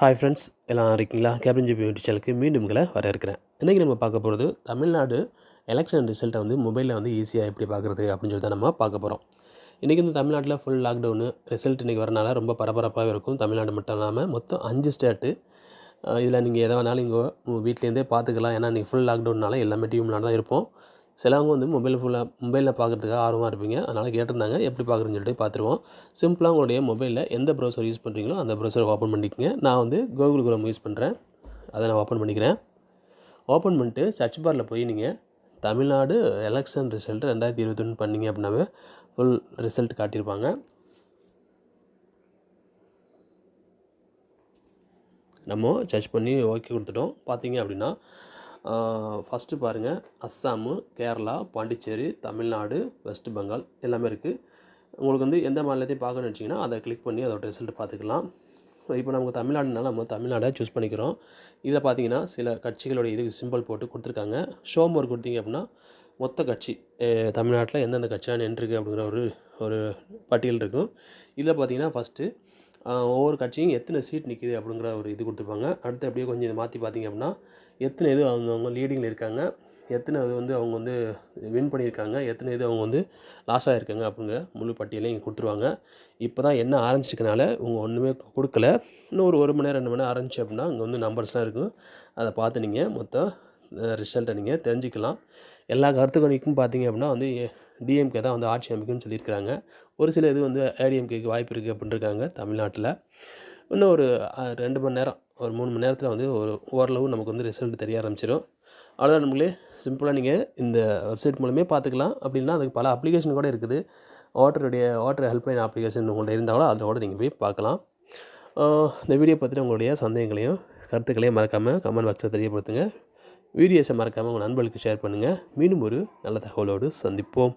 Hi friends, எல்லாம் இருக்கீங்களா? Captain GB YouTube சேனலுக்கு மீண்டும் உங்களை வரவேற்கிறேன். இன்றைக்கி நம்ம பார்க்க போகிறது தமிழ்நாடு எலெக்ஷன் ரிசல்ட்டை மொபைலில் ஈஸியாக எப்படி பார்க்குறது அப்படின்னு சொல்லி தான் நம்ம பார்க்க போகிறோம். இன்றைக்கி தமிழ்நாட்டில் ஃபுல் லாக்டவுனு ரிசல்ட் இன்றைக்கி வரனால ரொம்ப பரபரப்பாகவே இருக்கும். தமிழ்நாடு மட்டும் இல்லாமல் மொத்தம் 5 ஸ்டேட்டு. இதில் நீங்கள் எதை வேணாலும் இங்கே உங்கள் வீட்லேருந்தே பார்த்துக்கலாம். ஏன்னா இன்றைக்கி ஃபுல் லாக்டவுன்னால எல்லாமே டிவி முன்னாடி தான் இருப்போம். சிலவங்க மொபைலில் பார்க்குறதுக்காக ஆர்வமாக இருப்பீங்க. அதனால் கேட்டிருந்தாங்க, எப்படி பார்க்குறதுன்னு சொல்லிட்டு பார்த்துருவோம். சிம்பிளாக உங்களுடைய மொபைலில் எந்த ப்ரௌசர் யூஸ் பண்ணுறீங்களோ அந்த ப்ரௌசரை ஓப்பன் பண்ணிக்கோங்க. நான் கூகுள் குரோம் யூஸ் பண்ணுறேன். அதை நான் ஓப்பன் பண்ணிக்கிறேன். ஓப்பன் பண்ணிட்டு சர்ச் பாரில் போய் நீங்கள் தமிழ்நாடு எலெக்ஷன் ரிசல்ட் 2021 பண்ணிங்க அப்படின்னாவே ஃபுல் ரிசல்ட் காட்டியிருப்பாங்க. நம்ம சர்ச் பண்ணி ஓகே கொடுத்துட்டோம். பார்த்தீங்க அப்படின்னா ஃபஸ்ட்டு பாருங்கள், அஸ்ஸாமு, கேரளா, பாண்டிச்சேரி, தமிழ்நாடு, வெஸ்ட் பெங்கால் எல்லாமே இருக்குது. உங்களுக்கு எந்த மாநிலத்தையும் பார்க்கணும்னு வச்சிங்கன்னா அதை கிளிக் பண்ணி அதோட ரிசல்ட் பார்த்துக்கலாம். இப்போ நமக்கு தமிழ்நாடுனால நம்ம தமிழ்நாடை சூஸ் பண்ணிக்கிறோம். இதில் பார்த்தீங்கன்னா சில கட்சிகளுடைய இது சிம்பிள் போட்டு கொடுத்துருக்காங்க. ஷோ மோர் கொடுத்தீங்க அப்படின்னா மொத்த கட்சி தமிழ்நாட்டில் எந்தெந்த கட்சியாக நின்றுருக்கு அப்படிங்கிற ஒரு பட்டியல் இருக்கும். இதில் பார்த்தீங்கன்னா ஃபஸ்ட்டு ஒவ்வொரு கட்சியும் எத்தனை சீட் நிற்கிது அப்படிங்கிற ஒரு இது கொடுத்துருப்பாங்க. அடுத்து அப்படியே கொஞ்சம் இதை மாற்றி பார்த்திங்க அப்படின்னா எத்தனை இது அவங்க லீடிங்கில் இருக்காங்க, எத்தனை இது அவங்க வின் பண்ணியிருக்காங்க, எத்தனை இது அவங்க லாஸ் ஆகிருக்காங்க அப்படிங்கிற முழு பட்டியலையும் இங்கே கொடுத்துருவாங்க. இப்போ தான் என்ன ஆரம்பிச்சிருக்கனால இவங்க ஒன்றுமே கொடுக்கல. இன்னும் ஒரு மணி நேரம் 2 மணி நேரம் ஆரம்பிச்சு அப்படின்னா இங்கே நம்பர்ஸ்லாம் இருக்கும். அதை பார்த்து நீங்கள் மொத்தம் ரிசல்ட்டை நீங்கள் தெரிஞ்சுக்கலாம். எல்லா கருத்து கணிப்பும் பார்த்தீங்க அப்படின்னா டிஎம்கே தான் ஆட்சி அமைக்கும்னு சொல்லியிருக்கிறாங்க. ஒரு சில இது ஏடிஎம்கேக்கு வாய்ப்பு இருக்குது அப்படின்ட்டுருக்காங்க தமிழ்நாட்டில். இன்னும் ஒரு 2 மணி நேரம், ஒரு 3 மணி நேரத்தில் ஓரளவு நமக்கு ரிசல்ட் தெரிய ஆரம்பிச்சிடும். அவ்வளோதான். நம்மளே சிம்பிளாக நீங்கள் இந்த வெப்சைட் மூலமே பார்த்துக்கலாம். அப்படின்னா அதுக்கு பல அப்ளிகேஷன் கூட இருக்குது. ஓட்டர் ஹெல்ப்லைன் அப்ளிகேஷன் உங்கள்கிட்ட இருந்தால் கூட அதில் கூட நீங்கள் போய் பார்க்கலாம். இந்த வீடியோ பற்றின உங்களுடைய சந்தேகங்களையும் கருத்துக்களையும் மறக்காமல் கமெண்ட் பாக்ஸில் தெரியப்படுத்துங்க. வீடியோஸை மறக்காமல் உங்கள் நண்பர்களுக்கு ஷேர் பண்ணுங்கள். மீண்டும் ஒரு நல்ல தகவலோடு சந்திப்போம்.